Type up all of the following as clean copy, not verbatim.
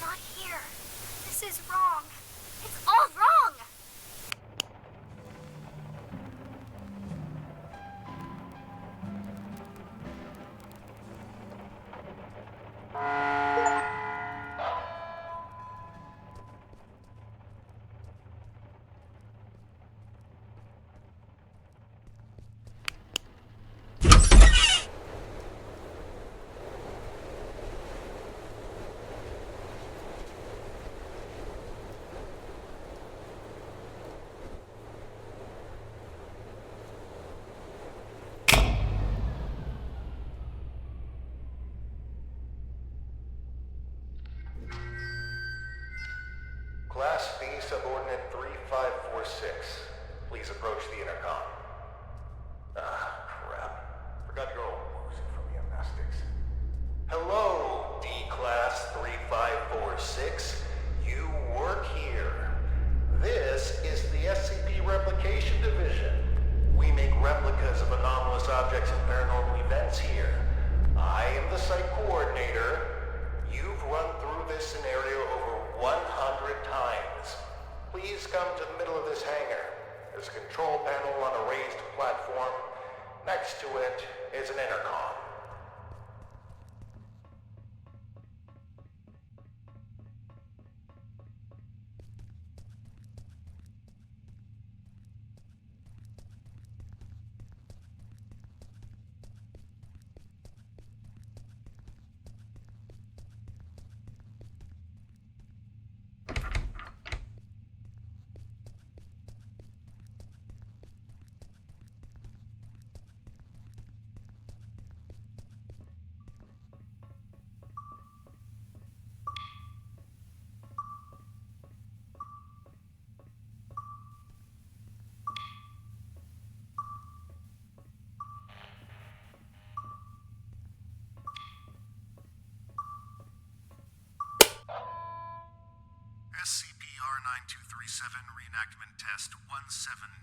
Not here. This is wrong. It's all wrong! Class B subordinate 3546. Please approach the intercom. Ah, crap. Forgot you're all woozy from the amnestics. Hello, D-Class 3546. You work here. This is the SCP Replication Division. We make replicas of anomalous objects and paranormal events here. I am the site coordinator. You've run through this scenario over 100 times. Please come to the middle of this hangar. There's a control panel on a raised platform. Next to it is an intercom. SCP-R9237 Reenactment Test 179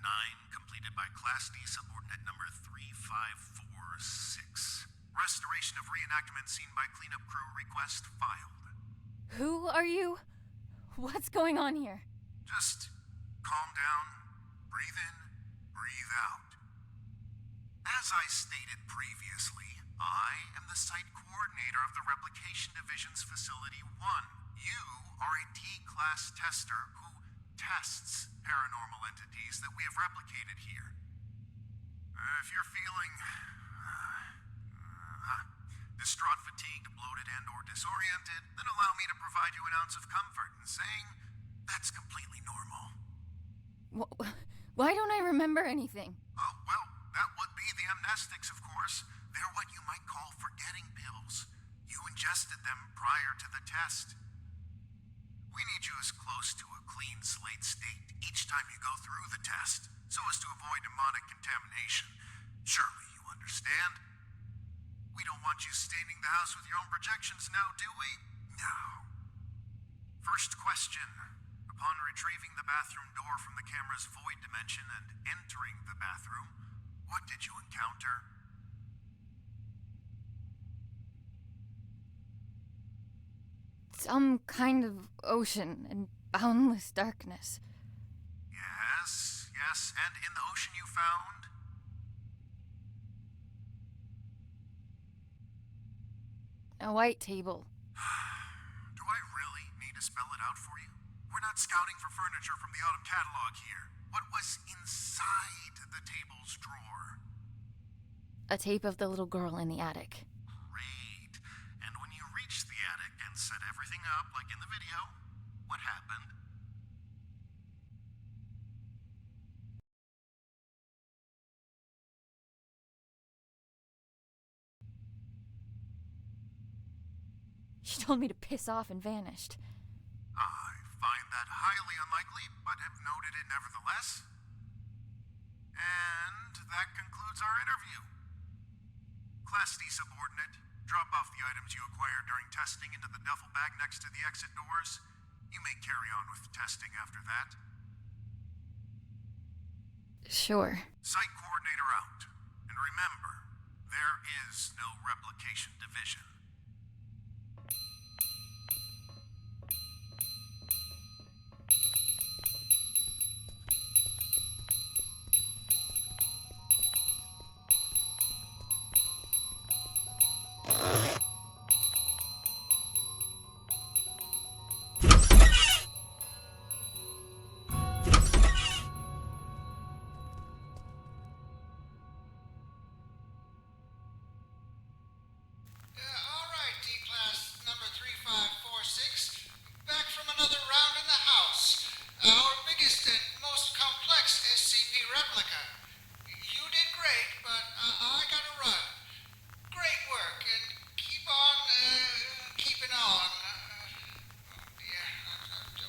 completed by Class D subordinate number 3546. Restoration of reenactment scene by cleanup crew request filed. Who are you? What's going on here? Just calm down, breathe in, breathe out. As I stated previously, I am the site coordinator of the Replication Division's Facility 1. You are a D-Class tester who tests paranormal entities that we have replicated here. If you're feeling distraught, fatigued, bloated, and/or disoriented, then allow me to provide you an ounce of comfort in saying that's completely normal. Why don't I remember anything? Oh, well, that would be the amnestics, of course. They're what you might call forgetting pills. You ingested them prior to the test. We need you as close to a clean slate state each time you go through the test, so as to avoid demonic contamination. Surely you understand? We don't want you staining the house with your own projections now, do we? No. First question. Upon retrieving the bathroom door from the camera's void dimension and entering the bathroom, what did you encounter? Some kind of ocean and boundless darkness. Yes, yes, and in the ocean you found? A white table. Do I really need to spell it out for you? We're not scouting for furniture from the autumn catalog here. What was inside the table's drawer? A tape of the little girl in the attic. Great. And when you reached the attic and set everything up like in the video, what happened? She told me to piss off and vanished. I find that highly unlikely, but have noted it nevertheless. And that concludes our interview. Class D subordinate, drop off the items you acquired during testing into the duffel bag next to the exit doors. You may carry on with testing after that. Sure. Site coordinator out. And remember, there is no replication division. All right, D-Class number 3546. Back from another round in the house. Our biggest and most complex SCP replica. You did great, but I gotta run. Great work, and keep on, keeping on. Oh dear, I don't know how to...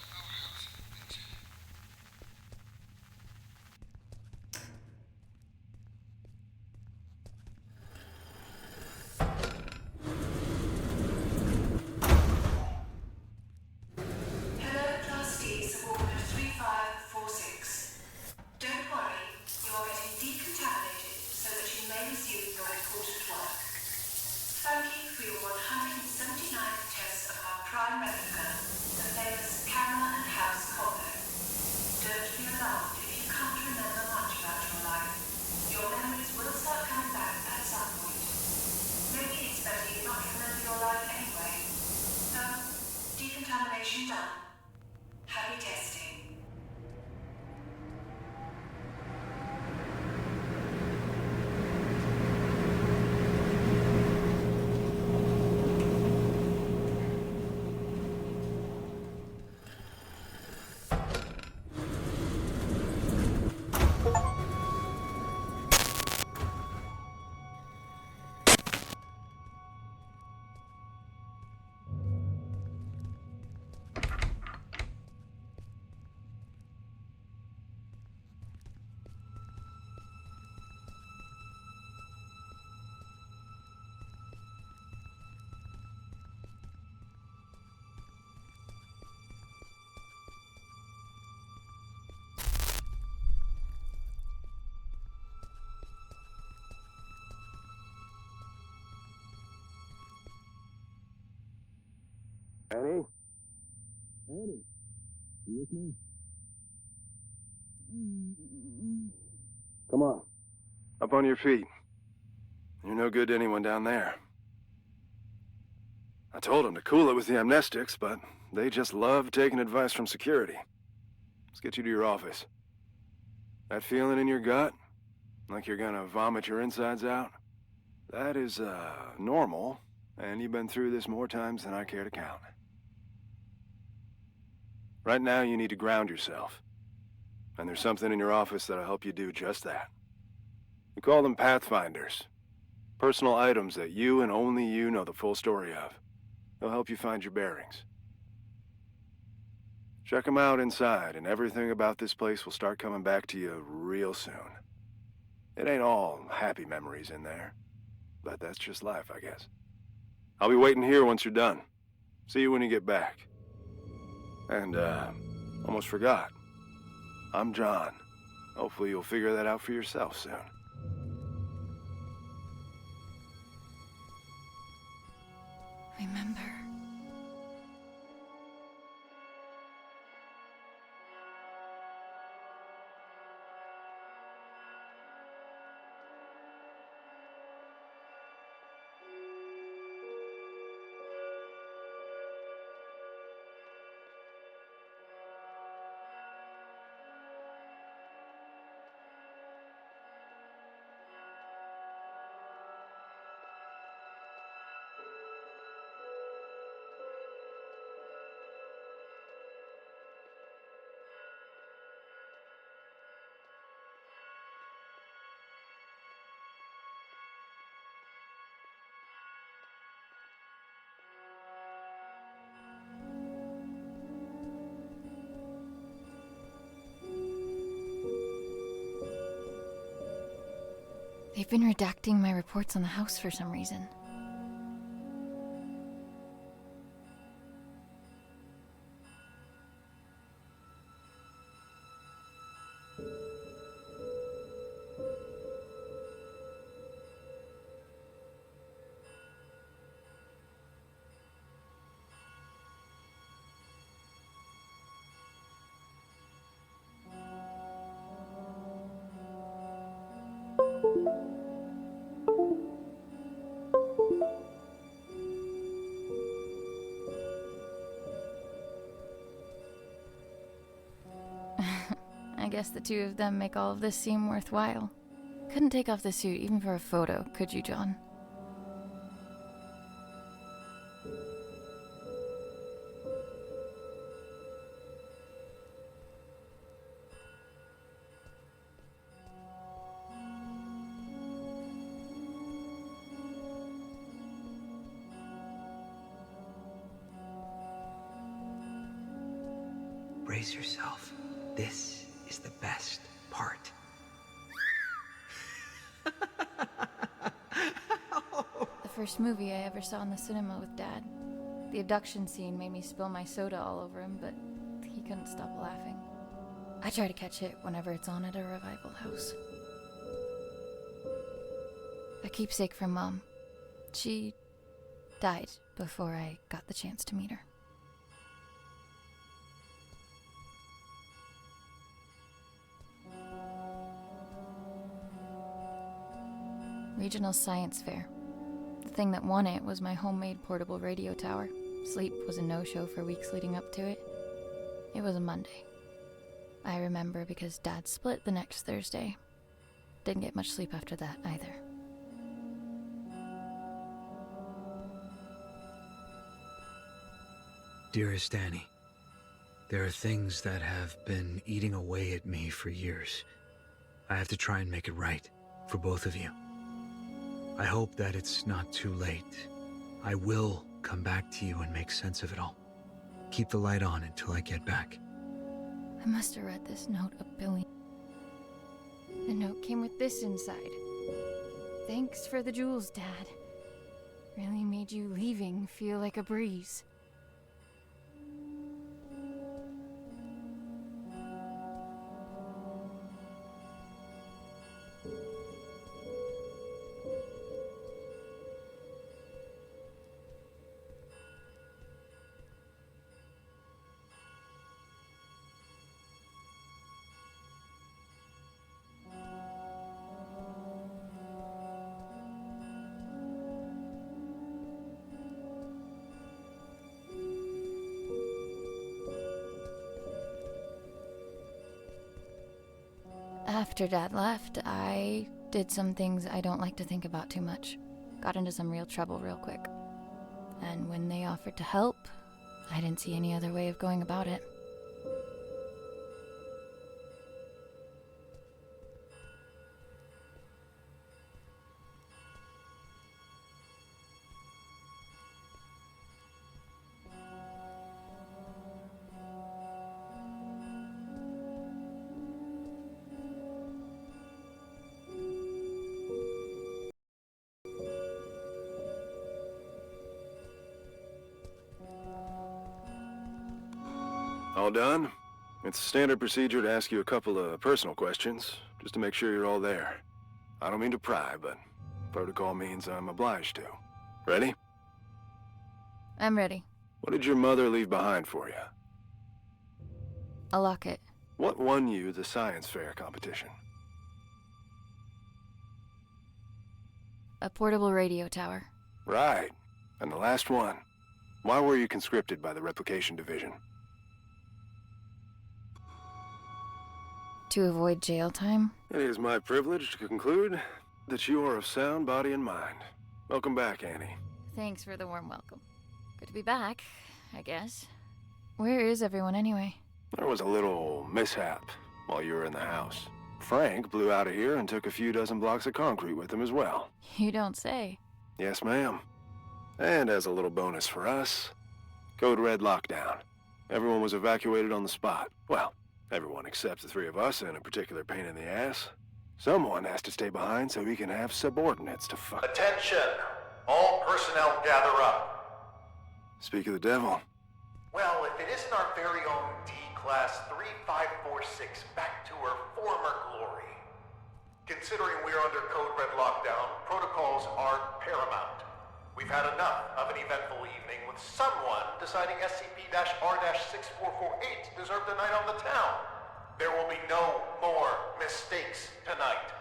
Hello, Class D, subordinate 3546. Don't worry, you're getting decontaminated so that you may resume your important work. Thank you for your 179th test of our prime replica, the famous Camera and House combo. Don't be alarmed if you can't remember much about your life. Your memories will start coming back at some point. Maybe it's better you not remember your life anyway. So, decontamination done. Happy testing. Annie? Annie? You with me? Come on. Up on your feet. You're no good to anyone down there. I told them to cool it with the amnestics, but they just love taking advice from security. Let's get you to your office. That feeling in your gut? Like you're gonna vomit your insides out? That is, normal, and you've been through this more times than I care to count. Right now, you need to ground yourself. And there's something in your office that'll help you do just that. We call them Pathfinders. Personal items that you and only you know the full story of. They'll help you find your bearings. Check them out inside, and everything about this place will start coming back to you real soon. It ain't all happy memories in there, but that's just life, I guess. I'll be waiting here once you're done. See you when you get back. And, almost forgot. I'm John. Hopefully you'll figure that out for yourself soon. Remember. They've been redacting my reports on the house for some reason. I guess the two of them make all of this seem worthwhile. Couldn't take off the suit even for a photo, could you, John? Brace yourself. This is the best part. The first movie I ever saw in the cinema with Dad. The abduction scene made me spill my soda all over him, but he couldn't stop laughing. I try to catch it whenever it's on at a revival house. A keepsake from Mom. She died before I got the chance to meet her. Regional Science Fair. The thing that won it was my homemade portable radio tower. Sleep was a no-show for weeks leading up to it. It was a Monday. I remember because Dad split the next Thursday. Didn't get much sleep after that either. Dearest Annie, there are things that have been eating away at me for years. I have to try and make it right for both of you. I hope that it's not too late. I will come back to you and make sense of it all. Keep the light on until I get back. I must have read this note a billion. The note came with this inside. Thanks for the jewels, Dad. Really made you leaving feel like a breeze. After Dad left, I did some things I don't like to think about too much. Got into some real trouble real quick. And when they offered to help, I didn't see any other way of going about it. All done? It's standard procedure to ask you a couple of personal questions, just to make sure you're all there. I don't mean to pry, but protocol means I'm obliged to. Ready? I'm ready. What did your mother leave behind for you? A locket. What won you the science fair competition? A portable radio tower. Right. And the last one. Why were you conscripted by the Replication Division? To avoid jail time? It is my privilege to conclude that you are of sound body and mind. Welcome back, Annie. Thanks for the warm welcome. Good to be back, I guess. Where is everyone anyway? There was a little mishap while you were in the house. Frank blew out of here and took a few dozen blocks of concrete with him as well. You don't say. Yes, ma'am. And as a little bonus for us, Code Red lockdown. Everyone was evacuated on the spot. Well, everyone except the three of us and a particular pain in the ass. Someone has to stay behind so we can have subordinates to fuck. Attention! All personnel gather up. Speak of the devil. Well, if it isn't our very own D-Class 3546 back to her former glory. Considering we're under Code Red lockdown, protocols are paramount. We've had enough of an eventful evening with someone deciding SCP-R-6448 deserved a night on the town. There will be no more mistakes tonight.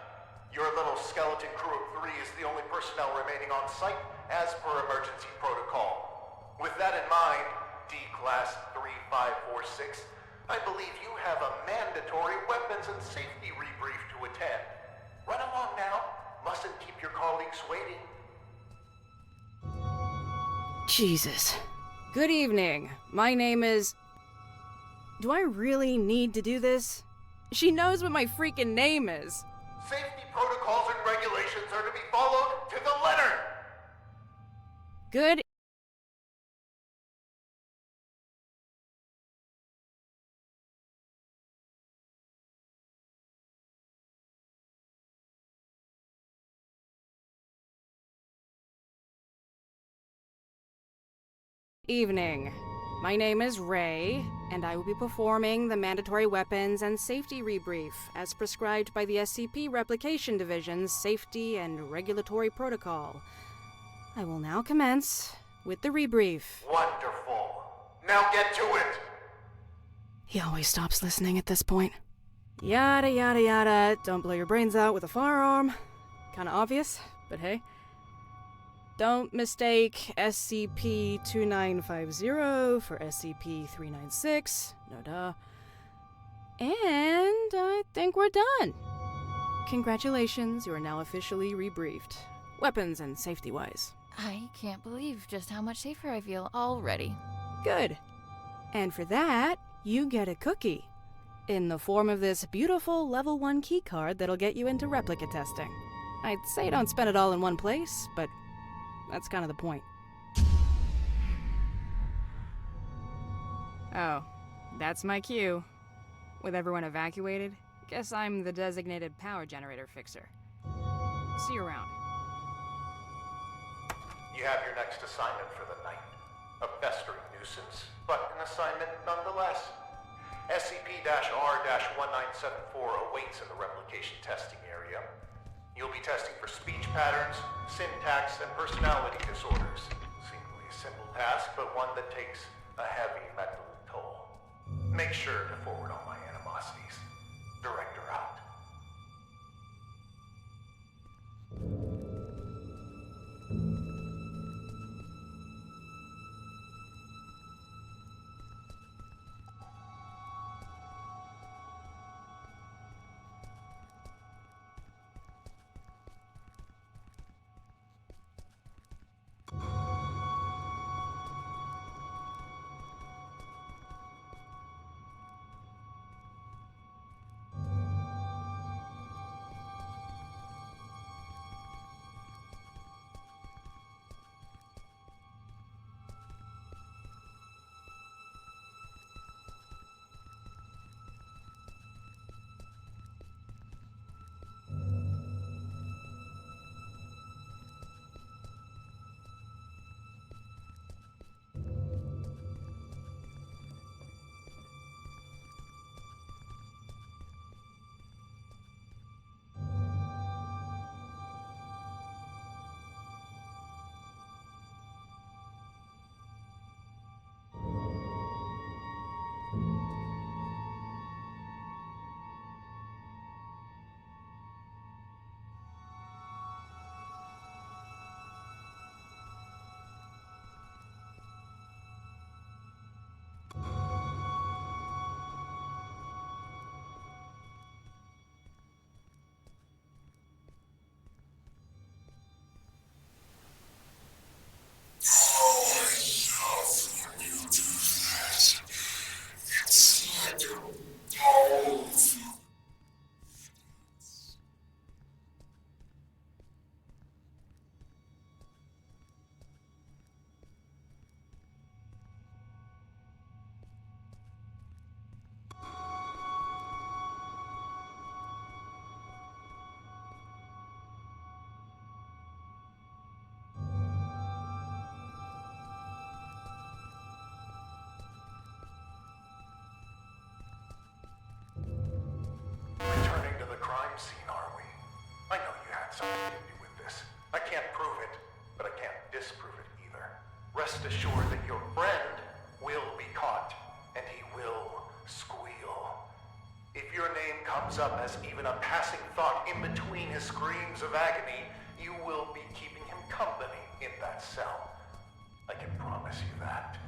Your little skeleton crew of 3 is the only personnel remaining on site as per emergency protocol. With that in mind, D-Class 3546, I believe you have a mandatory weapons and safety rebrief to attend. Run along now. Mustn't keep your colleagues waiting. Jesus. Good evening. My name is... Do I really need to do this? She knows what my freaking name is. Safety protocols and regulations are to be followed to the letter. Good evening. My name is Ray, and I will be performing the mandatory weapons and safety rebrief as prescribed by the SCP Replication Division's Safety and Regulatory Protocol. I will now commence with the rebrief. Wonderful. Now get to it. He always stops listening at this point. Yada yada yada, don't blow your brains out with a firearm. Kinda obvious, but hey. Don't mistake SCP-2950 for SCP-396. No duh. And I think we're done. Congratulations, you are now officially rebriefed. Weapons and safety-wise. I can't believe just how much safer I feel already. Good. And for that, you get a cookie. In the form of this beautiful level 1 keycard that'll get you into replica testing. I'd say don't spend it all in one place, but that's kind of the point. Oh, that's my cue. With everyone evacuated, guess I'm the designated power generator fixer. See you around. You have your next assignment for the night. A festering nuisance, but an assignment nonetheless. SCP-R-1974 awaits in the replication testing area. You'll be testing for speech patterns, syntax, and personality disorders. Seemingly a simple task, but one that takes a heavy mental toll. Make sure to forward all my animosities. Director out. something to do with this. I can't prove it, but I can't disprove it either. Rest assured that your friend will be caught, and he will squeal. If your name comes up as even a passing thought in between his screams of agony, you will be keeping him company in that cell. I can promise you that.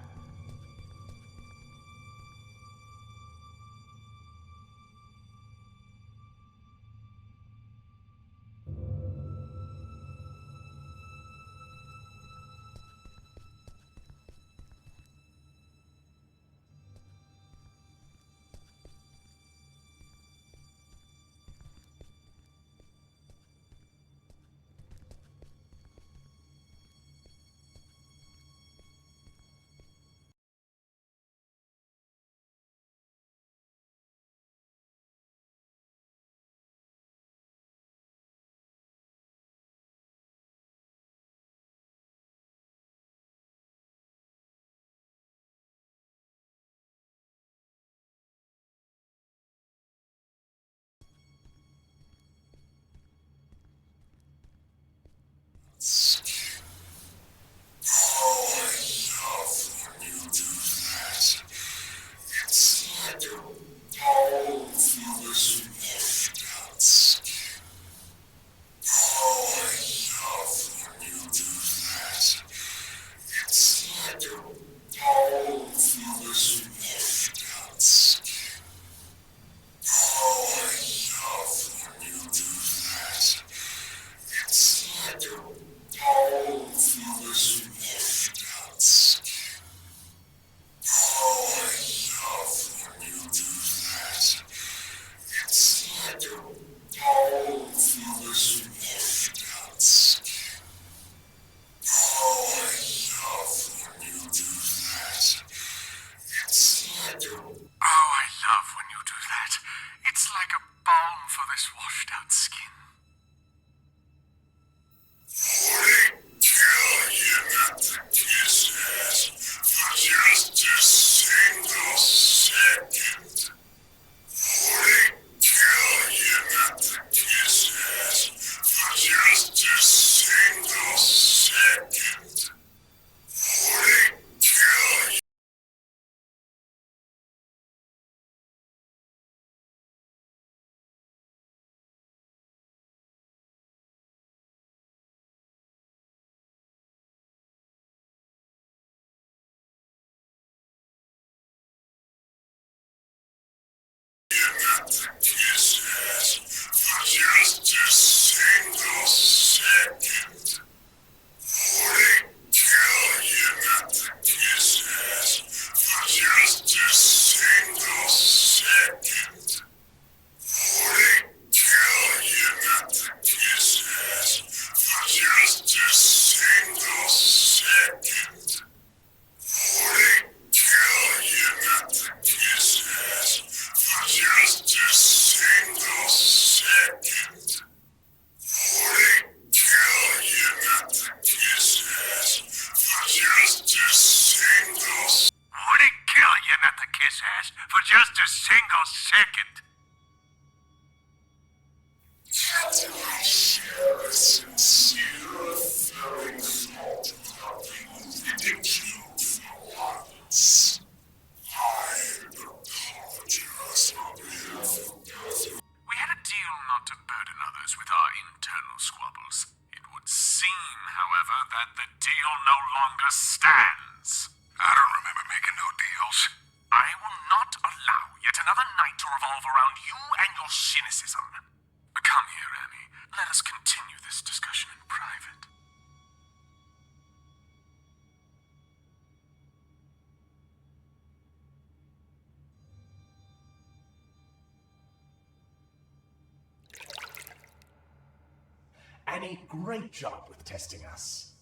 And a great job with testing us.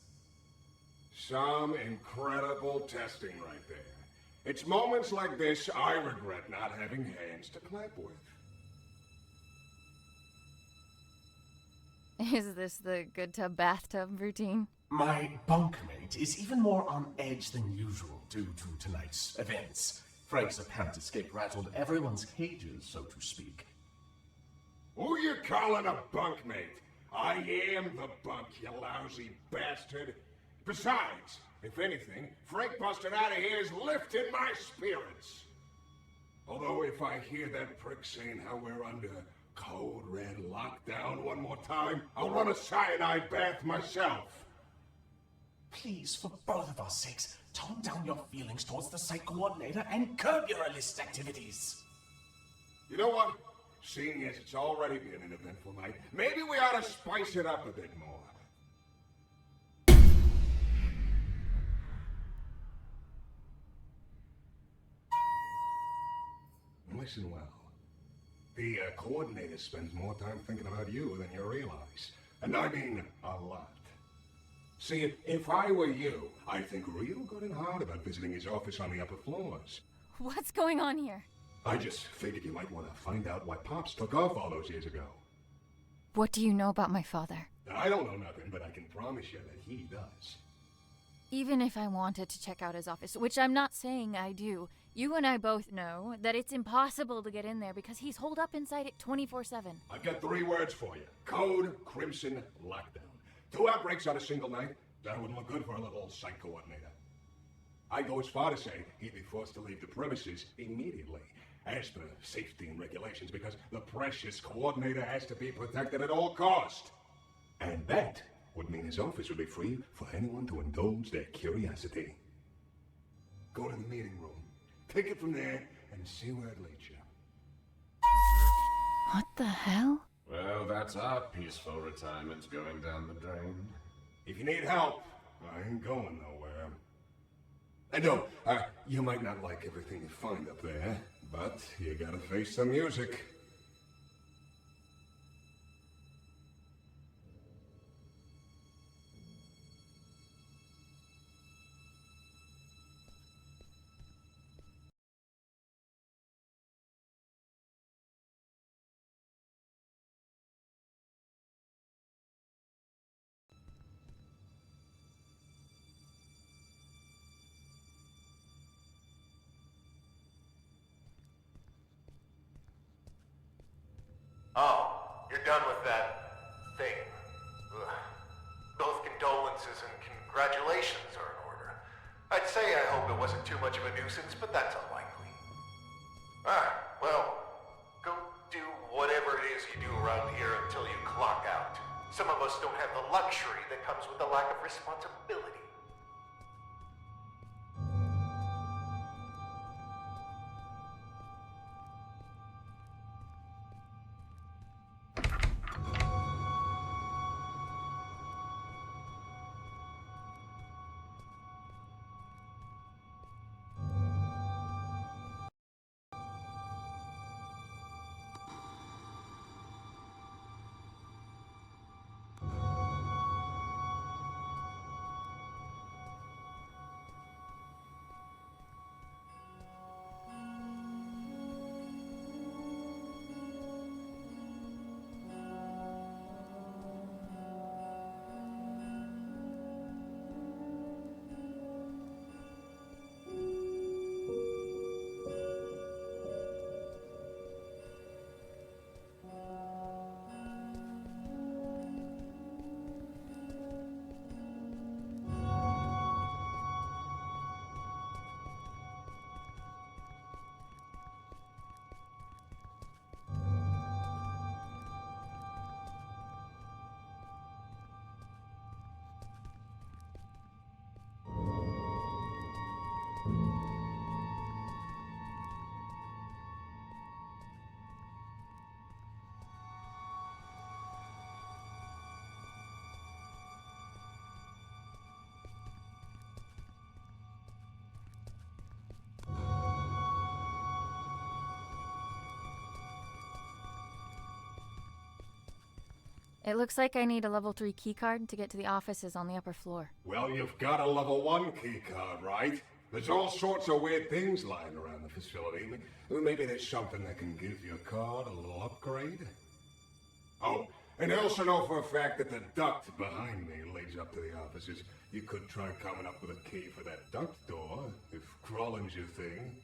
Some incredible testing right there. It's moments like this I regret not having hands to clap with. Is this the good tub bathtub routine? My bunkmate is even more on edge than usual due to tonight's events. Frank's apparent escape rattled everyone's cages, so to speak. Who you calling a bunkmate? I am the bug, you lousy bastard. Besides, if anything, Frank busting out of here has lifted my spirits. Although if I hear that prick saying how we're under code red lockdown one more time, I'll run a cyanide bath myself. Please, for both of our sakes, tone down your feelings towards the site coordinator and curb your illicit activities. You know what? Seeing as it's already been an eventful night, maybe we ought to spice it up a bit more. Listen well. The coordinator spends more time thinking about you than you realize. And I mean a lot. See, if I were you, I'd think real good and hard about visiting his office on the upper floors. What's going on here? I just figured you might want to find out why Pops took off all those years ago. What do you know about my father? I don't know nothing, but I can promise you that he does. Even if I wanted to check out his office, which I'm not saying I do, you and I both know that it's impossible to get in there because he's holed up inside it 24/7. I've got 3 words for you. Code Crimson Lockdown. 2 outbreaks on a single night? That wouldn't look good for a little site coordinator. I'd go as far to say he'd be forced to leave the premises immediately, as per safety and regulations, because the precious coordinator has to be protected at all cost. And that would mean his office would be free for anyone to indulge their curiosity. Go to the meeting room, take it from there, and see where it leads you. What the hell? Well, that's our peaceful retirement going down the drain. If you need help, I ain't going nowhere. And no, you might not like everything you find up there, but you gotta face the music. Oh, you're done with that thing. Ugh. Both condolences and congratulations are in order. I'd say I hope it wasn't too much of a nuisance, but that's unlikely. Well, go do whatever it is you do around here until you clock out. Some of us don't have the luxury that comes with the lack of responsibility. It looks like I need a level 3 keycard to get to the offices on the upper floor. Well, you've got a level 1 key card, right? There's all sorts of weird things lying around the facility. Maybe there's something that can give your card a little upgrade? Oh, and I also know for a fact that the duct behind me leads up to the offices. You could try coming up with a key for that duct door, if crawling's your thing.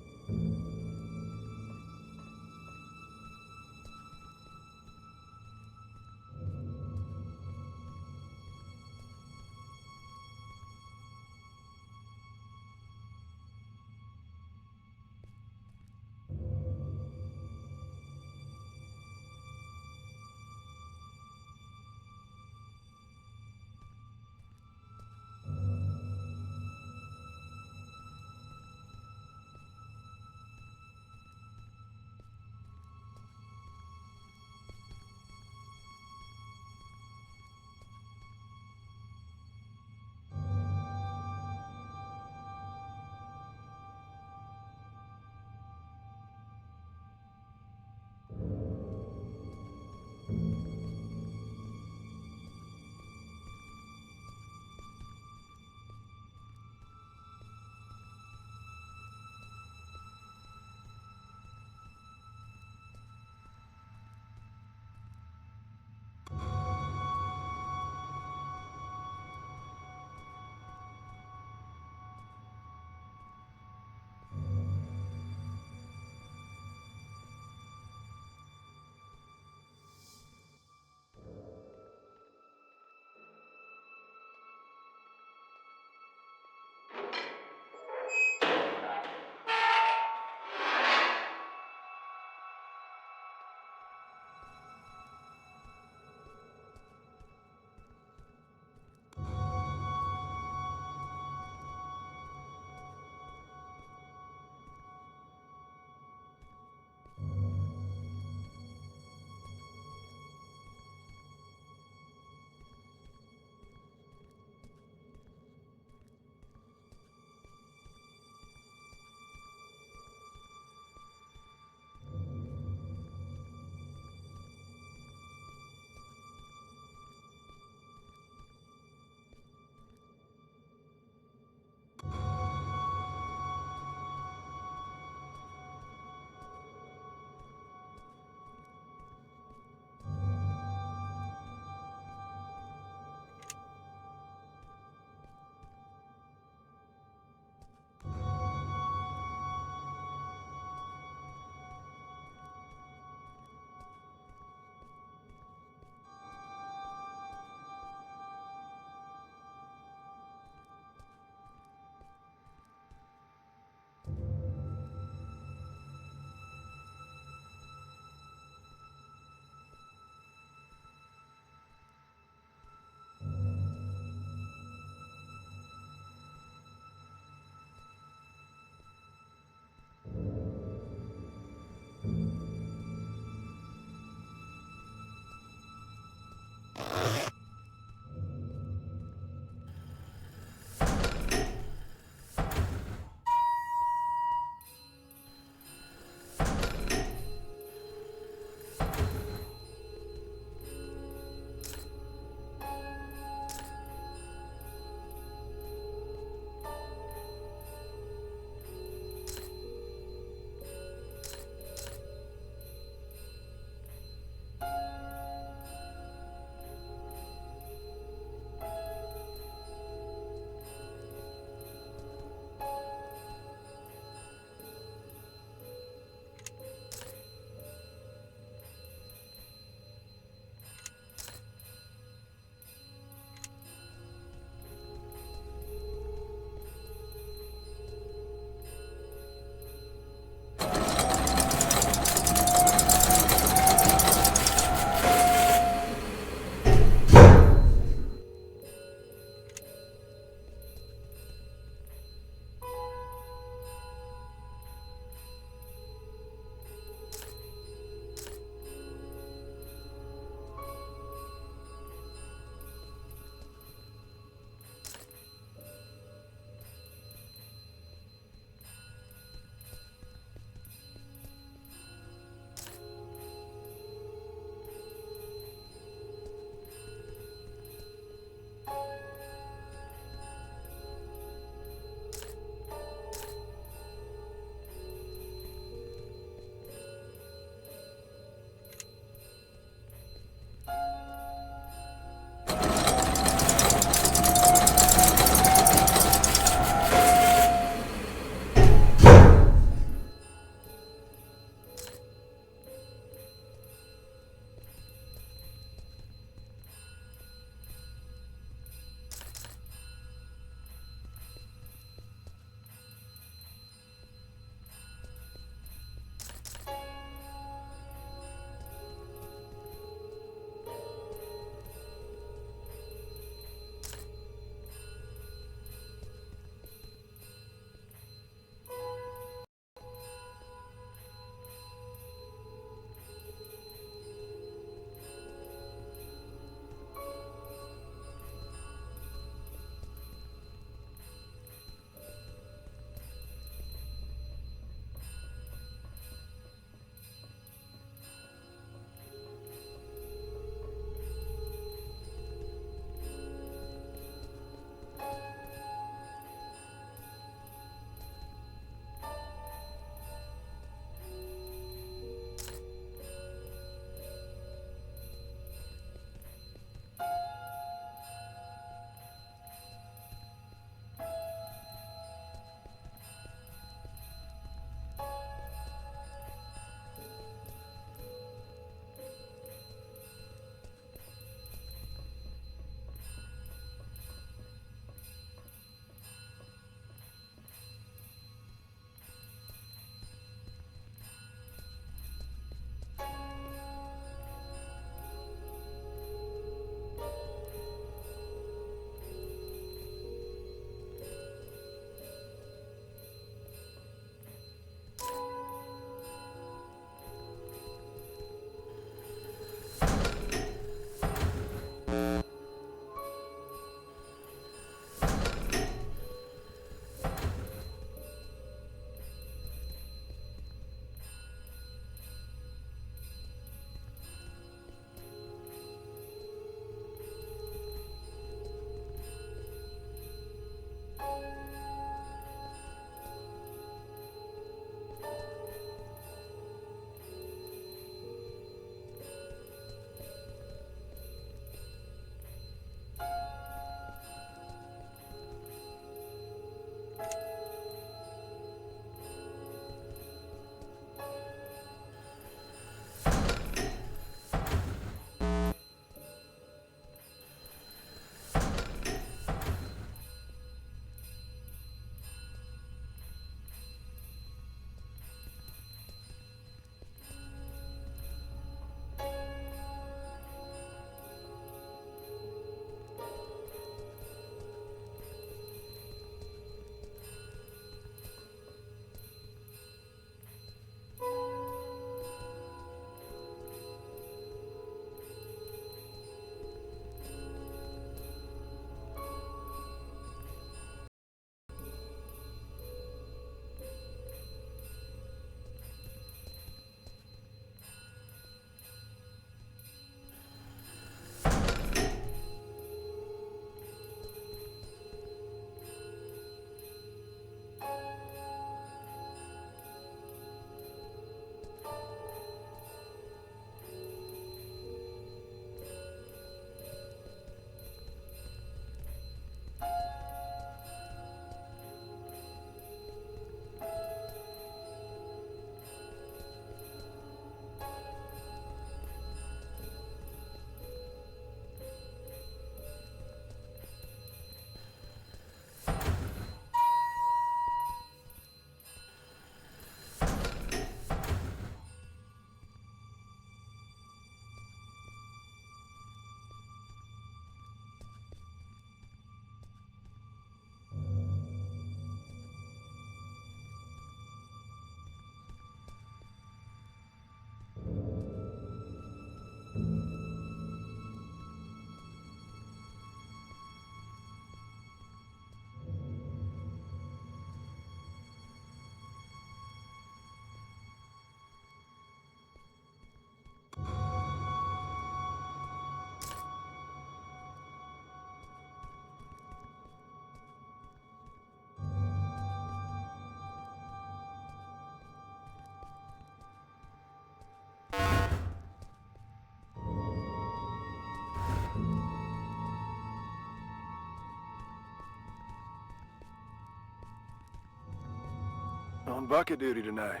On bucket duty tonight.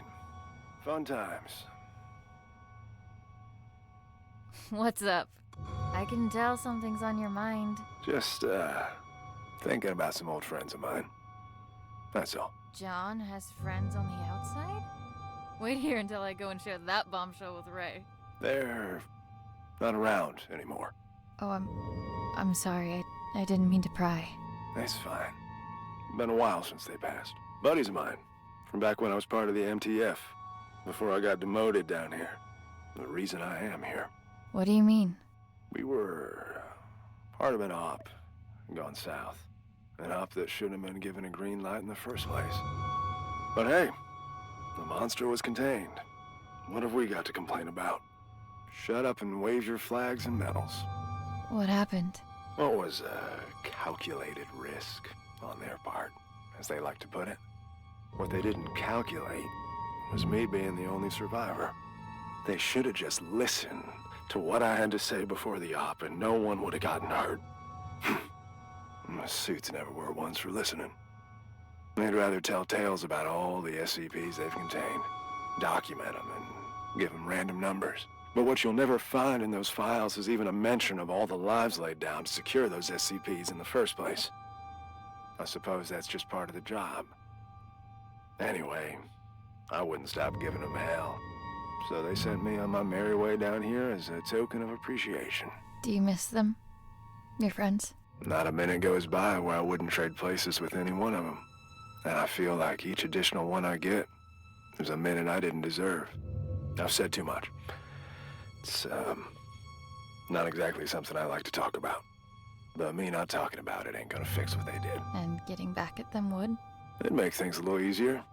Fun times. What's up? I can tell something's on your mind. Just, thinking about some old friends of mine. That's all. John has friends on the outside? Wait here until I go and share that bombshell with Ray. They're not around anymore. Oh, I'm sorry. I didn't mean to pry. That's fine. Been a while since they passed. Buddies of mine, from back when I was part of the MTF, before I got demoted down here. The reason I am here. What do you mean? We were part of an op gone south. An op that shouldn't have been given a green light in the first place. But hey, the monster was contained. What have we got to complain about? Shut up and wave your flags and medals. What happened? What was a calculated risk on their part, as they like to put it. What they didn't calculate was me being the only survivor. They should have just listened to what I had to say before the op, and no one would have gotten hurt. My suits never were ones for listening. They'd rather tell tales about all the SCPs they've contained, document them, and give them random numbers. But what you'll never find in those files is even a mention of all the lives laid down to secure those SCPs in the first place. I suppose that's just part of the job. Anyway, I wouldn't stop giving them hell. So they sent me on my merry way down here as a token of appreciation. Do you miss them? Your friends? Not a minute goes by where I wouldn't trade places with any one of them. And I feel like each additional one I get is a minute I didn't deserve. I've said too much. It's, not exactly something I like to talk about. But me not talking about it ain't gonna fix what they did. And getting back at them would? It'd make things a little easier,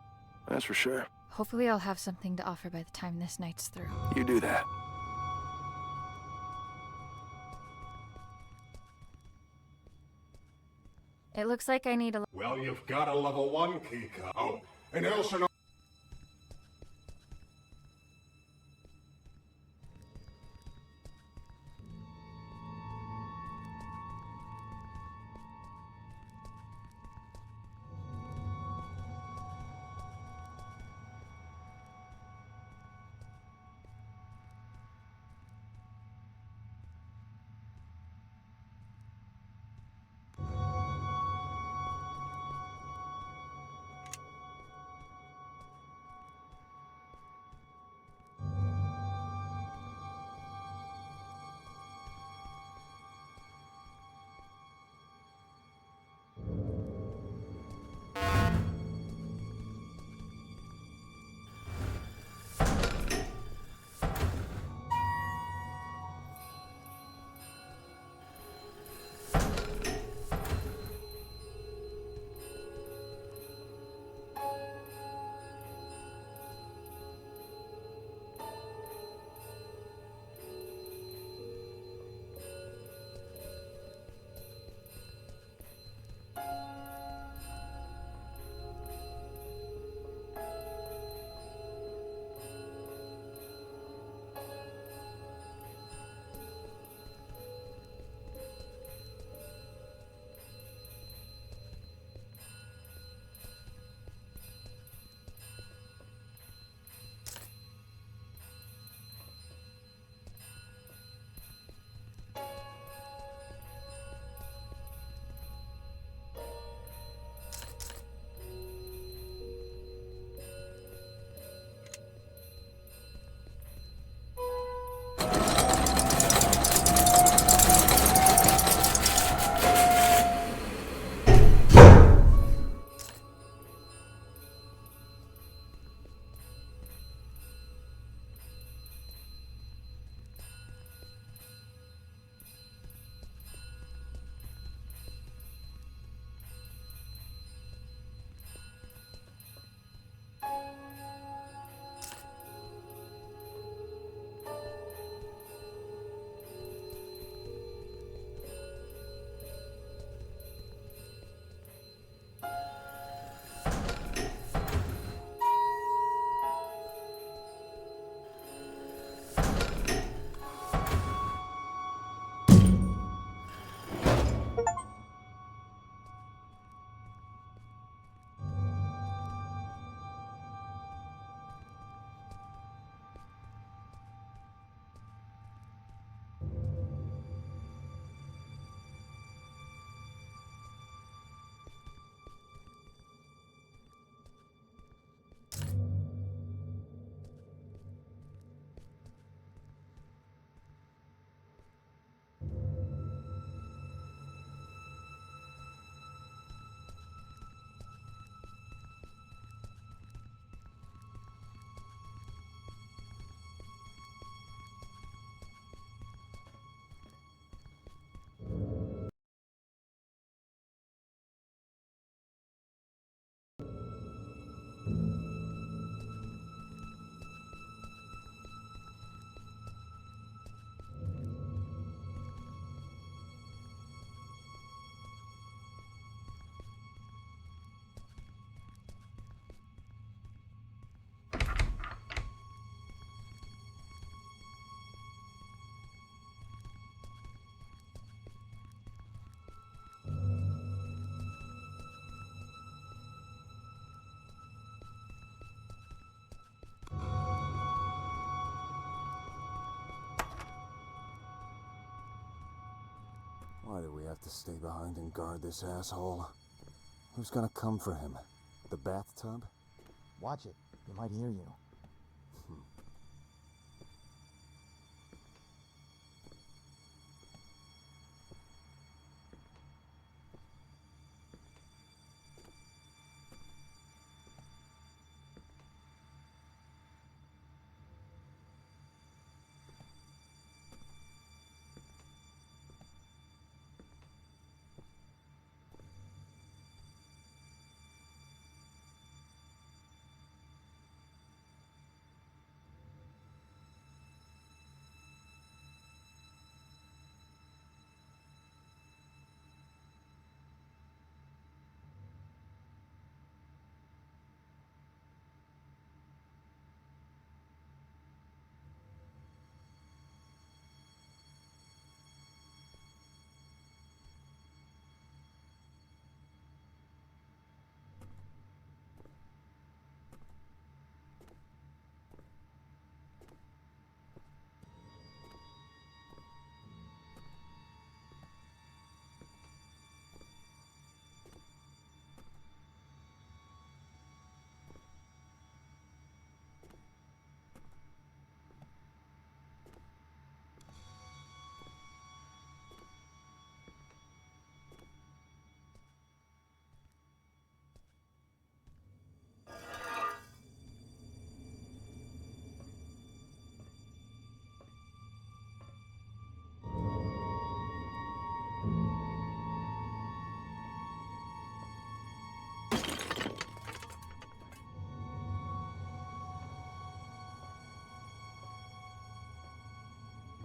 that's for sure. Hopefully I'll have something to offer by the time this night's through. You do that. It looks like I need a... Well, you've got a level 1 keycard. Oh, and also... Why do we have to stay behind and guard this asshole? Who's gonna come for him? The bathtub? Watch it. He might hear you.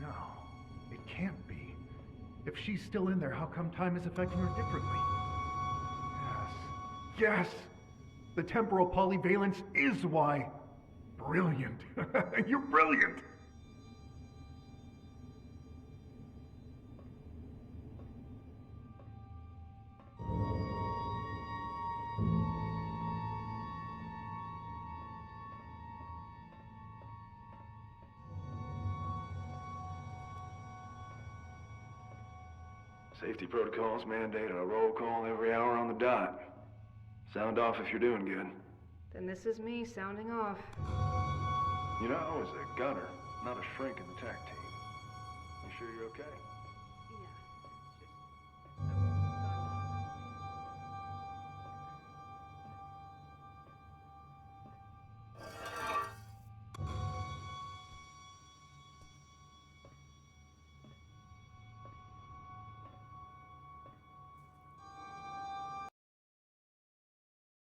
No, it can't be. If she's still in there, how come time is affecting her differently? Yes! Yes! The temporal polyvalence is why! Brilliant! You're brilliant! Safety protocols mandate a roll call every hour on the dot. Sound off if you're doing good. Then this is me sounding off. You know, I was a gunner, not a shrink in the TAC team. You sure you're okay?